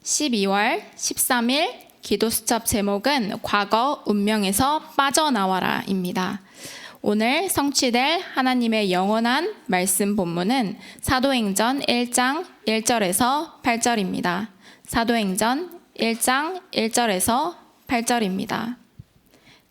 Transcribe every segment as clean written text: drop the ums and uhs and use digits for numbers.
12월 13일 기도수첩 제목은 과거 운명에서 빠져나와라입니다. 오늘 성취될 하나님의 영원한 말씀 본문은 사도행전 1장 1절에서 8절입니다. 사도행전 1장 1절에서 8절입니다.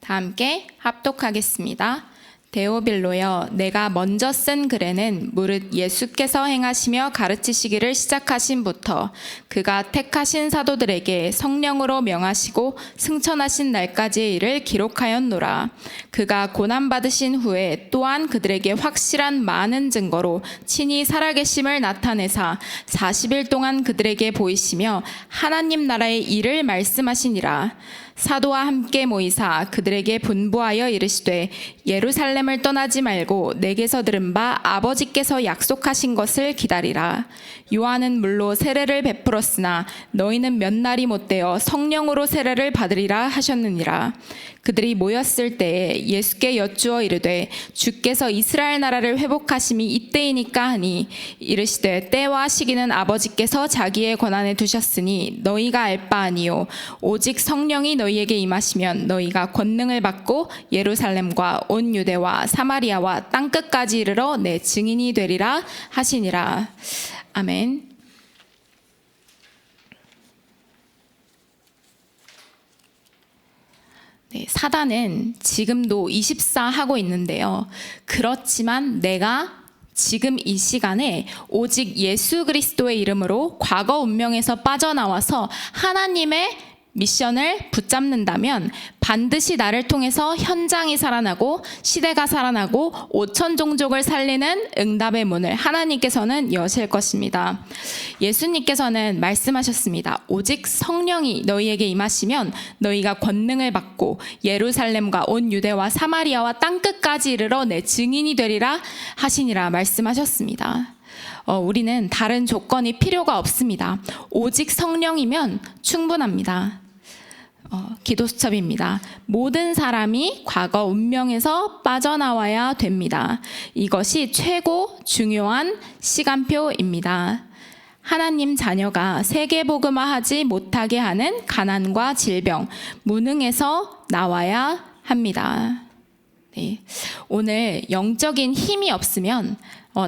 다 함께 합독하겠습니다. 데오빌로여, 내가 먼저 쓴 글에는 무릇 예수께서 행하시며 가르치시기를 시작하신부터 그가 택하신 사도들에게 성령으로 명하시고 승천하신 날까지의 일을 기록하였노라. 그가 고난받으신 후에 또한 그들에게 확실한 많은 증거로 친히 살아계심을 나타내사 40일 동안 그들에게 보이시며 하나님 나라의 일을 말씀하시니라. 사도와 함께 모이사 그들에게 분부하여 이르시되 예루살렘을 떠나지 말고 내게서 들은 바 아버지께서 약속하신 것을 기다리라. 요한은 물로 세례를 베풀었으나 너희는 몇 날이 못되어 성령으로 세례를 받으리라 하셨느니라. 그들이 모였을 때에 예수께 여쭈어 이르되 주께서 이스라엘 나라를 회복하심이 이때이니까 하니 이르시되 때와 시기는 아버지께서 자기의 권한에 두셨으니 너희가 알 바 아니요 오직 성령이 너희에게 임하시면 너희가 권능을 받고 예루살렘과 온 유대와 사마리아와 땅끝까지 이르러 내 증인이 되리라 하시니라. 아멘. 네, 사단은 지금도 24 하고 있는데요. 그렇지만 내가 지금 이 시간에 오직 예수 그리스도의 이름으로 과거 운명에서 빠져나와서 하나님의 미션을 붙잡는다면 반드시 나를 통해서 현장이 살아나고 시대가 살아나고 5천 종족을 살리는 응답의 문을 하나님께서는 여실 것입니다. 예수님께서는 말씀하셨습니다. 오직 성령이 너희에게 임하시면 너희가 권능을 받고 예루살렘과 온 유대와 사마리아와 땅끝까지 이르러 내 증인이 되리라 하시니라 말씀하셨습니다. 우리는 다른 조건이 필요가 없습니다. 오직 성령이면 충분합니다. 기도수첩입니다. 모든 사람이 과거 운명에서 빠져나와야 됩니다. 이것이 최고 중요한 시간표입니다. 하나님 자녀가 세계복음화하지 못하게 하는 가난과 질병, 무능에서 나와야 합니다. 네. 오늘 영적인 힘이 없으면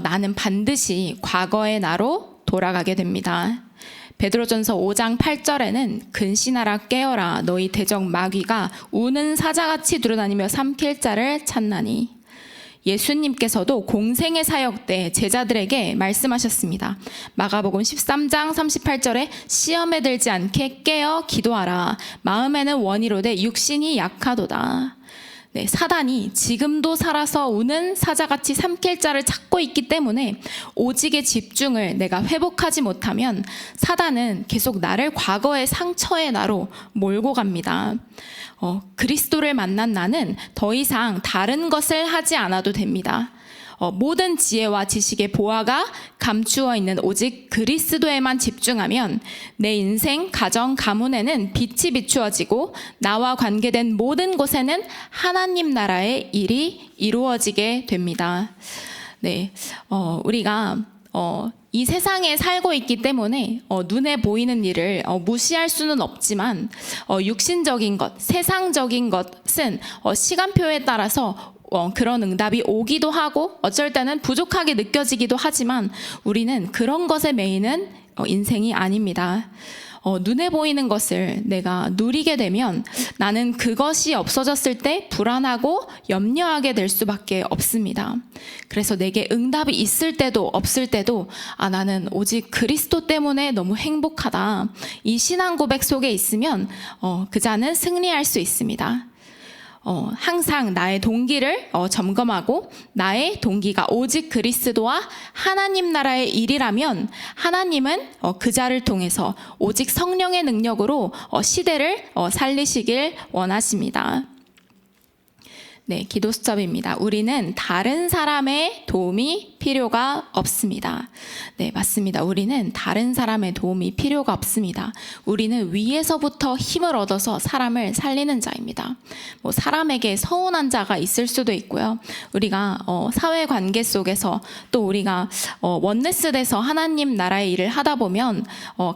나는 반드시 과거의 나로 돌아가게 됩니다. 베드로전서 5장 8절에는 근신하라 깨어라 너희 대적 마귀가 우는 사자같이 두루다니며 삼킬 자를 찾나니. 예수님께서도 공생의 사역 때 제자들에게 말씀하셨습니다. 마가복음 13장 38절에 시험에 들지 않게 깨어 기도하라. 마음에는 원이로되 육신이 약하도다. 네, 사단이 지금도 살아서 우는 사자같이 삼킬 자를 찾고 있기 때문에 오직의 집중을 내가 회복하지 못하면 사단은 계속 나를 과거의 상처의 나로 몰고 갑니다. 그리스도를 만난 나는 더 이상 다른 것을 하지 않아도 됩니다. 모든 지혜와 지식의 보화가 감추어 있는 오직 그리스도에만 집중하면 내 인생, 가정, 가문에는 빛이 비추어지고 나와 관계된 모든 곳에는 하나님 나라의 일이 이루어지게 됩니다. 네, 우리가 이 세상에 살고 있기 때문에 눈에 보이는 일을 무시할 수는 없지만 육신적인 것, 세상적인 것은 시간표에 따라서 그런 응답이 오기도 하고 어쩔 때는 부족하게 느껴지기도 하지만 우리는 그런 것에 매이는 인생이 아닙니다. 눈에 보이는 것을 내가 누리게 되면 나는 그것이 없어졌을 때 불안하고 염려하게 될 수밖에 없습니다. 그래서 내게 응답이 있을 때도 없을 때도 나는 오직 그리스도 때문에 너무 행복하다. 이 신앙 고백 속에 있으면 그 자는 승리할 수 있습니다. 항상 나의 동기를 점검하고 나의 동기가 오직 그리스도와 하나님 나라의 일이라면 하나님은 그 자를 통해서 오직 성령의 능력으로 시대를 살리시길 원하십니다. 네, 기도 수첩입니다. 우리는 다른 사람의 도움이 필요가 없습니다. 네, 맞습니다. 우리는 다른 사람의 도움이 필요가 없습니다. 우리는 위에서부터 힘을 얻어서 사람을 살리는 자입니다. 뭐 사람에게 서운한 자가 있을 수도 있고요. 우리가 사회 관계 속에서 또 우리가 원네스 돼서 하나님 나라의 일을 하다 보면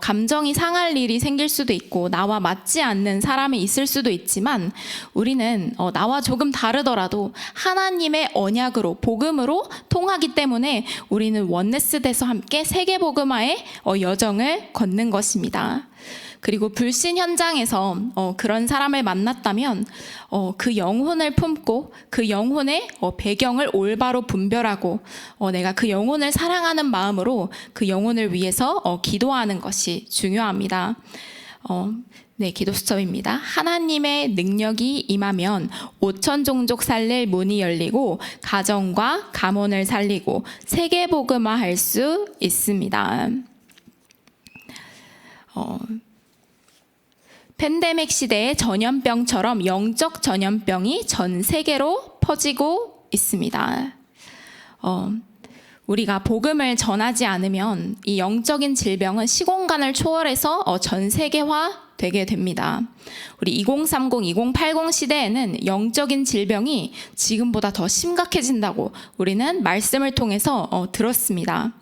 감정이 상할 일이 생길 수도 있고 나와 맞지 않는 사람이 있을 수도 있지만 우리는 나와 조금 다르더라도 하나님의 언약으로 복음으로 통하기 때문에 우리는 원네스 돼서 함께 세계복음화의 여정을 걷는 것입니다. 그리고 불신 현장에서 그런 사람을 만났다면 그 영혼을 품고 그 영혼의 배경을 올바로 분별하고 내가 그 영혼을 사랑하는 마음으로 그 영혼을 위해서 기도하는 것이 중요합니다. 네, 기도 수첩입니다. 하나님의 능력이 임하면 5천 종족 살릴 문이 열리고 가정과 가문을 살리고 세계복음화할 수 있습니다. 팬데믹 시대의 전염병처럼 영적 전염병이 전 세계로 퍼지고 있습니다. 우리가 복음을 전하지 않으면 이 영적인 질병은 시공간을 초월해서 전 세계화 되게 됩니다. 우리 2030, 2080 시대에는 영적인 질병이 지금보다 더 심각해진다고 우리는 말씀을 통해서 들었습니다.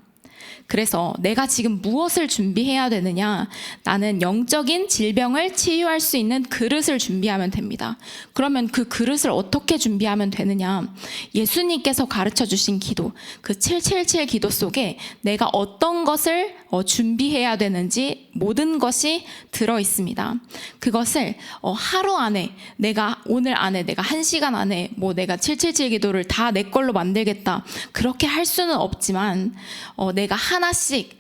그래서 내가 지금 무엇을 준비해야 되느냐? 나는 영적인 질병을 치유할 수 있는 그릇을 준비하면 됩니다. 그러면 그 그릇을 어떻게 준비하면 되느냐? 예수님께서 가르쳐 주신 기도, 그 777 기도 속에 내가 어떤 것을 준비해야 되는지 모든 것이 들어 있습니다. 그것을 하루 안에 내가 오늘 안에 내가 1시간 안에 뭐 내가 777 기도를 다 내 걸로 만들겠다. 그렇게 할 수는 없지만 내가 하나씩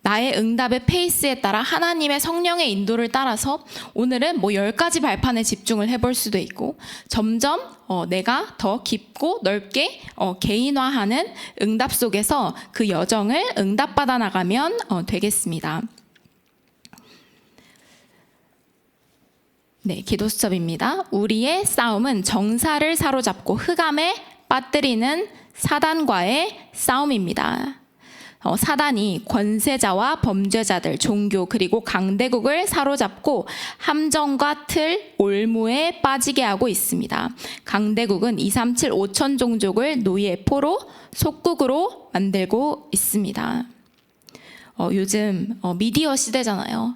나의 응답의 페이스에 따라 하나님의 성령의 인도를 따라서 오늘은 뭐 10가지 발판에 집중을 해볼 수도 있고 점점 내가 더 깊고 넓게 개인화하는 응답 속에서 그 여정을 응답받아 나가면 되겠습니다. 네, 기도 수첩입니다. 우리의 싸움은 정사를 사로잡고 흑암에 빠뜨리는 사단과의 싸움입니다. 사단이 권세자와 범죄자들, 종교 그리고 강대국을 사로잡고 함정과 틀, 올무에 빠지게 하고 있습니다. 강대국은 237 5천 종족을 노예, 포로, 속국으로 만들고 있습니다. 요즘 미디어 시대잖아요.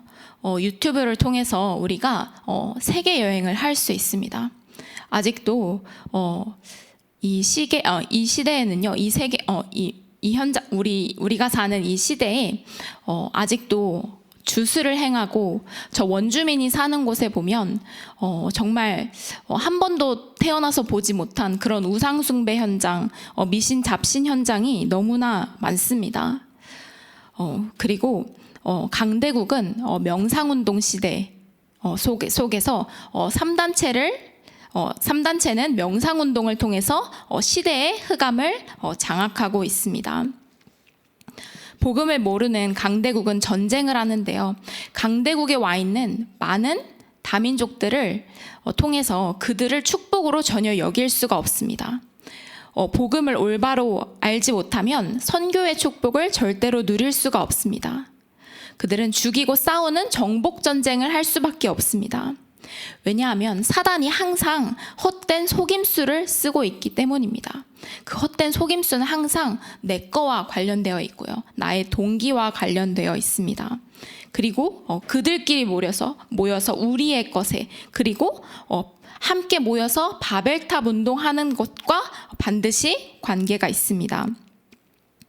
유튜브를 통해서 우리가 세계 여행을 할 수 있습니다. 아직도 이 시대에는요, 이 현장 우리가 사는 이 시대에 아직도 주술을 행하고 저 원주민이 사는 곳에 보면 정말 한 번도 태어나서 보지 못한 그런 우상숭배 현장, 미신 잡신 현장이 너무나 많습니다. 그리고 강대국은 명상운동 시대 속에서 3단체는 명상운동을 통해서 시대의 흑암을 장악하고 있습니다. 복음을 모르는 강대국은 전쟁을 하는데요. 강대국에 와 있는 많은 다민족들을 통해서 그들을 축복으로 전혀 여길 수가 없습니다. 복음을 올바로 알지 못하면 선교의 축복을 절대로 누릴 수가 없습니다. 그들은 죽이고 싸우는 정복 전쟁을 할 수밖에 없습니다. 왜냐하면 사단이 항상 헛된 속임수를 쓰고 있기 때문입니다. 그 헛된 속임수는 항상 내 거와 관련되어 있고요. 나의 동기와 관련되어 있습니다. 그리고 그들끼리 모여서 우리의 것에 그리고 함께 모여서 바벨탑 운동하는 것과 반드시 관계가 있습니다.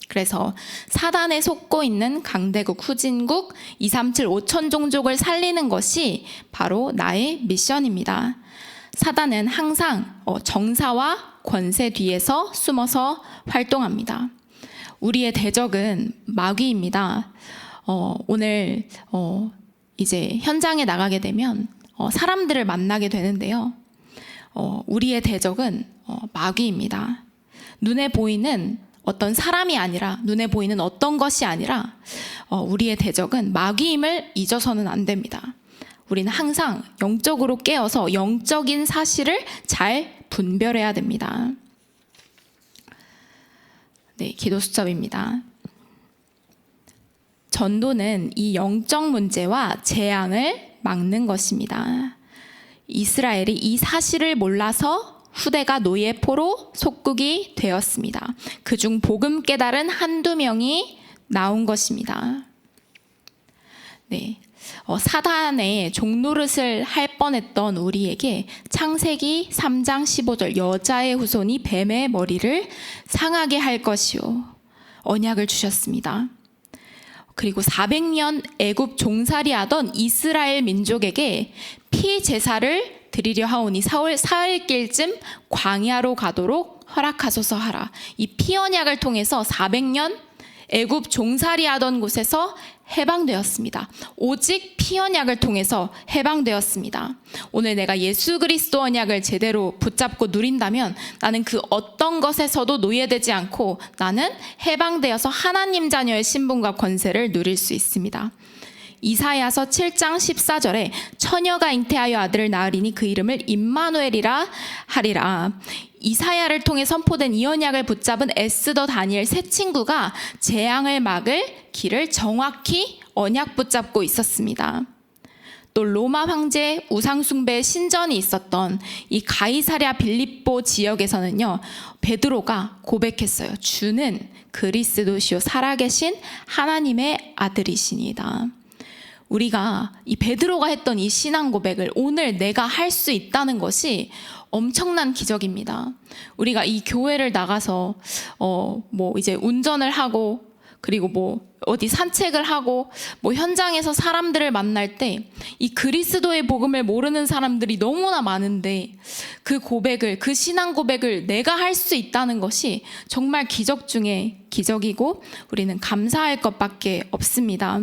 그래서 사단에 속고 있는 강대국, 후진국, 237 5천 종족을 살리는 것이 바로 나의 미션입니다. 사단은 항상 정사와 권세 뒤에서 숨어서 활동합니다. 우리의 대적은 마귀입니다. 오늘 이제 현장에 나가게 되면 사람들을 만나게 되는데요. 우리의 대적은 마귀입니다. 눈에 보이는 어떤 사람이 아니라 눈에 보이는 어떤 것이 아니라 우리의 대적은 마귀임을 잊어서는 안 됩니다. 우리는 항상 영적으로 깨어서 영적인 사실을 잘 분별해야 됩니다. 네, 기도 수첩입니다. 전도는 이 영적 문제와 재앙을 막는 것입니다. 이스라엘이 이 사실을 몰라서 후대가 노예 포로 속국이 되었습니다. 그중 복음 깨달은 한두 명이 나온 것입니다. 네, 사단의 종노릇을 할 뻔했던 우리에게 창세기 3장 15절 여자의 후손이 뱀의 머리를 상하게 할 것이요 언약을 주셨습니다. 그리고 400년 애굽 종살이 하던 이스라엘 민족에게 피 제사를 드리려 하오니 사흘길쯤 광야로 가도록 허락하소서 하라. 이 피 언약을 통해서 400년 애굽 종살이 하던 곳에서 해방되었습니다. 오직 피 언약을 통해서 해방되었습니다. 오늘 내가 예수 그리스도 언약을 제대로 붙잡고 누린다면 나는 그 어떤 것에서도 노예되지 않고 나는 해방되어서 하나님 자녀의 신분과 권세를 누릴 수 있습니다. 이사야서 7장 14절에 처녀가 잉태하여 아들을 낳으리니 그 이름을 임마누엘이라 하리라. 이사야를 통해 선포된 이 언약을 붙잡은 에스더 다니엘 세 친구가 재앙을 막을 길을 정확히 언약 붙잡고 있었습니다. 또 로마 황제 우상숭배의 신전이 있었던 이 가이사랴 빌립보 지역에서는요, 베드로가 고백했어요. 주는 그리스도시요 살아계신 하나님의 아들이시니다. 우리가 이 베드로가 했던 이 신앙 고백을 오늘 내가 할 수 있다는 것이 엄청난 기적입니다. 우리가 이 교회를 나가서 이제 운전을 하고 그리고 어디 산책을 하고 현장에서 사람들을 만날 때 이 그리스도의 복음을 모르는 사람들이 너무나 많은데 그 고백을, 그 신앙 고백을 내가 할 수 있다는 것이 정말 기적 중에 기적이고 우리는 감사할 것밖에 없습니다.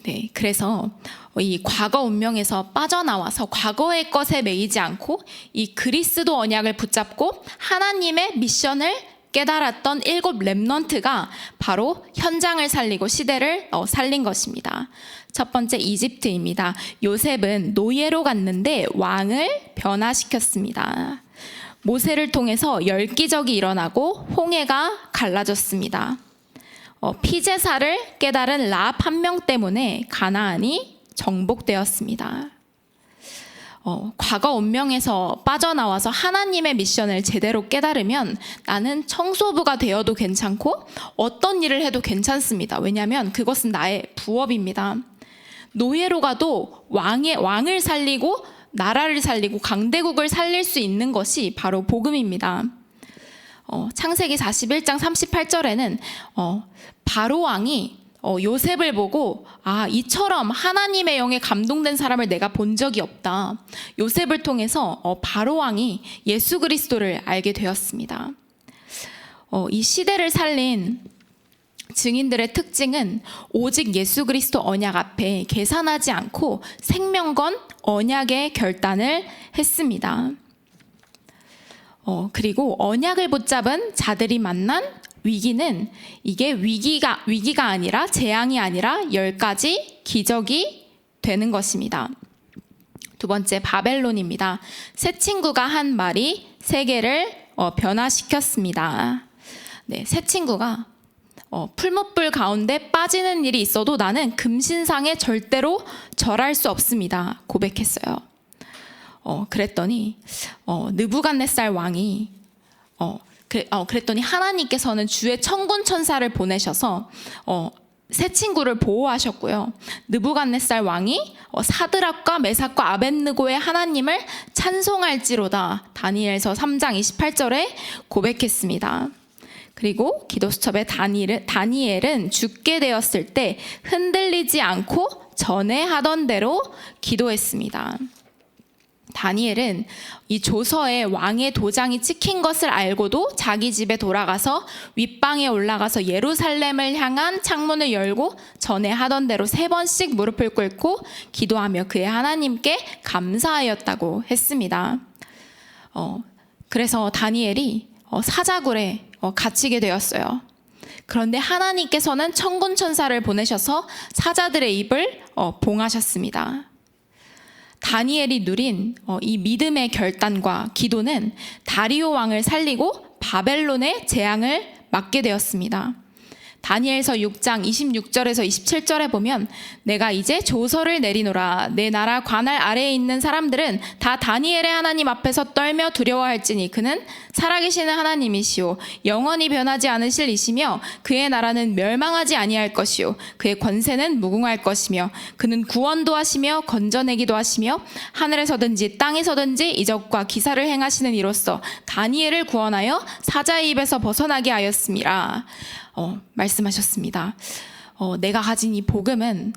네, 그래서 이 과거 운명에서 빠져나와서 과거의 것에 매이지 않고 이 그리스도 언약을 붙잡고 하나님의 미션을 깨달았던 7 렘넌트가 바로 현장을 살리고 시대를 살린 것입니다. 첫 번째 이집트입니다. 요셉은 노예로 갔는데 왕을 변화시켰습니다. 모세를 통해서 열기적이 일어나고 홍해가 갈라졌습니다. 피제사를 깨달은 랍 한 명 때문에 가나안이 정복되었습니다. 과거 운명에서 빠져나와서 하나님의 미션을 제대로 깨달으면 나는 청소부가 되어도 괜찮고 어떤 일을 해도 괜찮습니다. 왜냐하면 그것은 나의 부업입니다. 노예로 가도 왕을 살리고 나라를 살리고 강대국을 살릴 수 있는 것이 바로 복음입니다. 창세기 41장 38절에는 바로 왕이 요셉을 보고 이처럼 하나님의 영에 감동된 사람을 내가 본 적이 없다. 요셉을 통해서 바로 왕이 예수 그리스도를 알게 되었습니다. 이 시대를 살린 증인들의 특징은 오직 예수 그리스도 언약 앞에 계산하지 않고 생명건 언약의 결단을 했습니다. 그리고 언약을 붙잡은 자들이 만난 위기는 이게 위기가 아니라 재앙이 아니라 10가지 기적이 되는 것입니다. 두 번째 바벨론입니다. 세 친구가 한 말이 세계를 변화시켰습니다. 네, 세 친구가 풀무불 가운데 빠지는 일이 있어도 나는 금신상에 절대로 절할 수 없습니다. 고백했어요. 그랬더니 느부갓네살 왕이 그랬더니 하나님께서는 주의 천군 천사를 보내셔서 세 친구를 보호하셨고요. 느부갓네살 왕이 사드락과 메삭과 아벳느고의 하나님을 찬송할지로다. 다니엘서 3장 28절에 고백했습니다. 그리고 기도수첩의 다니엘은 죽게 되었을 때 흔들리지 않고 전에 하던 대로 기도했습니다. 다니엘은 이 조서에 왕의 도장이 찍힌 것을 알고도 자기 집에 돌아가서 윗방에 올라가서 예루살렘을 향한 창문을 열고 전에 하던 대로 3번씩 무릎을 꿇고 기도하며 그의 하나님께 감사하였다고 했습니다. 그래서 다니엘이 사자굴에 갇히게 되었어요. 그런데 하나님께서는 천군 천사를 보내셔서 사자들의 입을 봉하셨습니다. 다니엘이 누린 이 믿음의 결단과 기도는 다리오 왕을 살리고 바벨론의 재앙을 막게 되었습니다. 다니엘서 6장 26절에서 27절에 보면 내가 이제 조서를 내리노라. 내 나라 관할 아래에 있는 사람들은 다 다니엘의 하나님 앞에서 떨며 두려워할지니 그는 살아계시는 하나님이시오 영원히 변하지 않으실 이시며 그의 나라는 멸망하지 아니할 것이요 그의 권세는 무궁할 것이며 그는 구원도 하시며 건져내기도 하시며 하늘에서든지 땅에서든지 이적과 기사를 행하시는 이로써 다니엘을 구원하여 사자의 입에서 벗어나게 하였습니다. 말씀하셨습니다. 내가 가진 이 복음은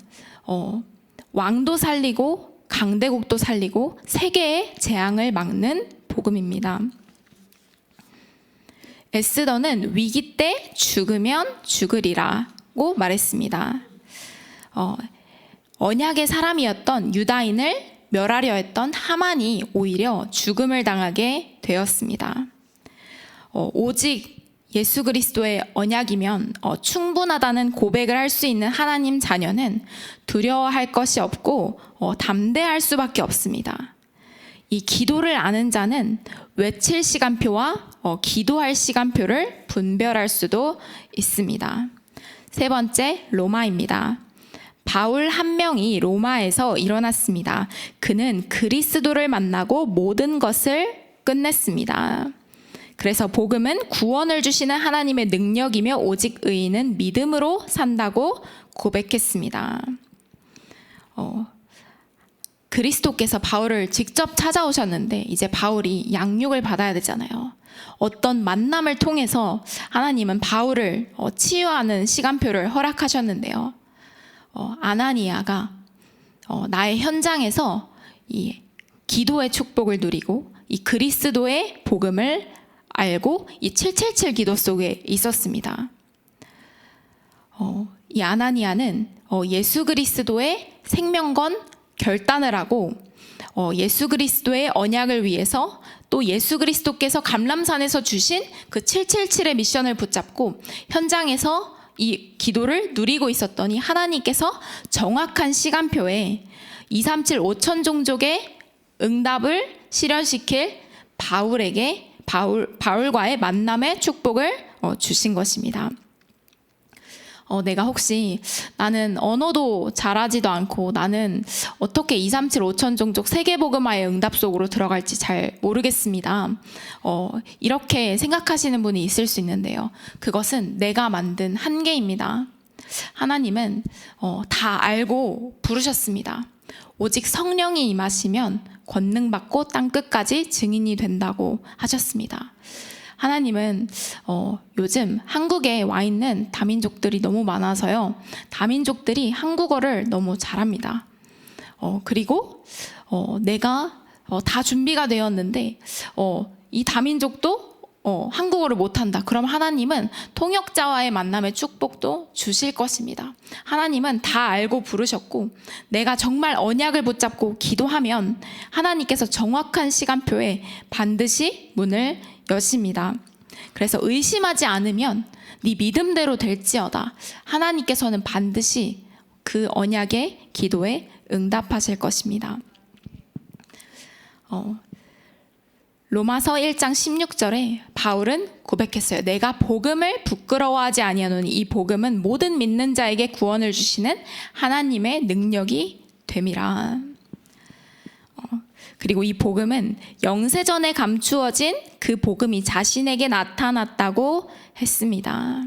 왕도 살리고 강대국도 살리고 세계의 재앙을 막는 복음입니다. 에스더는 위기 때 죽으면 죽으리라고 말했습니다. 언약의 사람이었던 유다인을 멸하려 했던 하만이 오히려 죽음을 당하게 되었습니다. 오직 예수 그리스도의 언약이면 충분하다는 고백을 할 수 있는 하나님 자녀는 두려워할 것이 없고 담대할 수밖에 없습니다. 이 기도를 아는 자는 외칠 시간표와 기도할 시간표를 분별할 수도 있습니다. 세 번째, 로마입니다. 바울 한 명이 로마에서 일어났습니다. 그는 그리스도를 만나고 모든 것을 끝냈습니다. 그래서 복음은 구원을 주시는 하나님의 능력이며 오직 의인은 믿음으로 산다고 고백했습니다. 그리스도께서 바울을 직접 찾아오셨는데 이제 바울이 양육을 받아야 되잖아요. 어떤 만남을 통해서 하나님은 바울을 치유하는 시간표를 허락하셨는데요. 아나니아가 나의 현장에서 이 기도의 축복을 누리고 이 그리스도의 복음을 알고 이 777 기도 속에 있었습니다. 이 아나니아는 예수 그리스도의 생명건 결단을 하고 예수 그리스도의 언약을 위해서 또 예수 그리스도께서 감람산에서 주신 그 777의 미션을 붙잡고 현장에서 이 기도를 누리고 있었더니 하나님께서 정확한 시간표에 237 5천 종족의 응답을 실현시킬 바울과의 만남의 축복을 주신 것입니다. 내가 혹시 나는 언어도 잘하지도 않고 나는 어떻게 237 5천 종족 세계복음화의 응답 속으로 들어갈지 잘 모르겠습니다. 이렇게 생각하시는 분이 있을 수 있는데요. 그것은 내가 만든 한계입니다. 하나님은 다 알고 부르셨습니다. 오직 성령이 임하시면 권능받고 땅끝까지 증인이 된다고 하셨습니다. 하나님은 요즘 한국에 와 있는 다민족들이 너무 많아서요. 다민족들이 한국어를 너무 잘합니다. 그리고 내가 다 준비가 되었는데 이 다민족도 한국어를 못한다. 그럼 하나님은 통역자와의 만남의 축복도 주실 것입니다. 하나님은 다 알고 부르셨고 내가 정말 언약을 붙잡고 기도하면 하나님께서 정확한 시간표에 반드시 문을 여십니다. 그래서 의심하지 않으면 네 믿음대로 될지어다. 하나님께서는 반드시 그 언약의 기도에 응답하실 것입니다. 로마서 1장 16절에 바울은 고백했어요. 내가 복음을 부끄러워하지 아니하노니 이 복음은 모든 믿는 자에게 구원을 주시는 하나님의 능력이 됨이라. 그리고 이 복음은 영세전에 감추어진 그 복음이 자신에게 나타났다고 했습니다.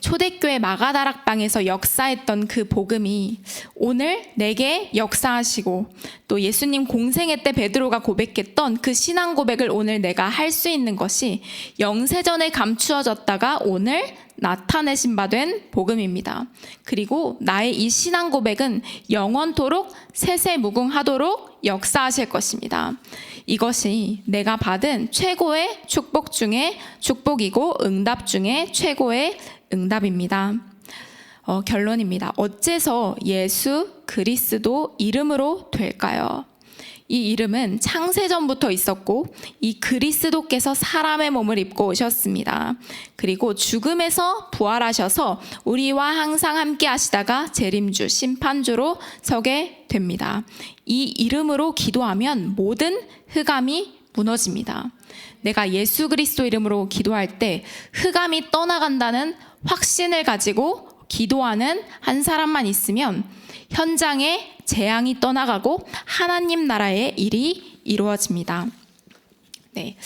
초대교회 마가다락방에서 역사했던 그 복음이 오늘 내게 역사하시고 또 예수님 공생애 때 베드로가 고백했던 그 신앙 고백을 오늘 내가 할 수 있는 것이 영세전에 감추어졌다가 오늘 나타내신 바 된 복음입니다. 그리고 나의 이 신앙 고백은 영원토록 세세무궁하도록 역사하실 것입니다. 이것이 내가 받은 최고의 축복 중에 축복이고 응답 중에 최고의 응답입니다. 결론입니다. 어째서 예수 그리스도 이름으로 될까요? 이 이름은 창세전부터 있었고 이 그리스도께서 사람의 몸을 입고 오셨습니다. 그리고 죽음에서 부활하셔서 우리와 항상 함께 하시다가 재림주, 심판주로 서게 됩니다. 이 이름으로 기도하면 모든 흑암이 무너집니다. 내가 예수 그리스도 이름으로 기도할 때 흑암이 떠나간다는 확신을 가지고 기도하는 한 사람만 있으면 현장에 재앙이 떠나가고 하나님 나라의 일이 이루어집니다. 네,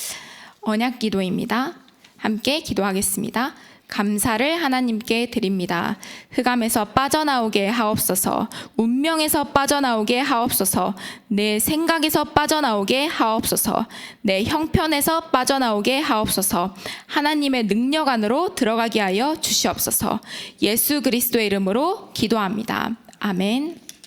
언약 기도입니다. 함께 기도하겠습니다. 감사를 하나님께 드립니다. 흑암에서 빠져나오게 하옵소서. 운명에서 빠져나오게 하옵소서. 내 생각에서 빠져나오게 하옵소서. 내 형편에서 빠져나오게 하옵소서. 하나님의 능력 안으로 들어가게 하여 주시옵소서. 예수 그리스도의 이름으로 기도합니다. 아멘.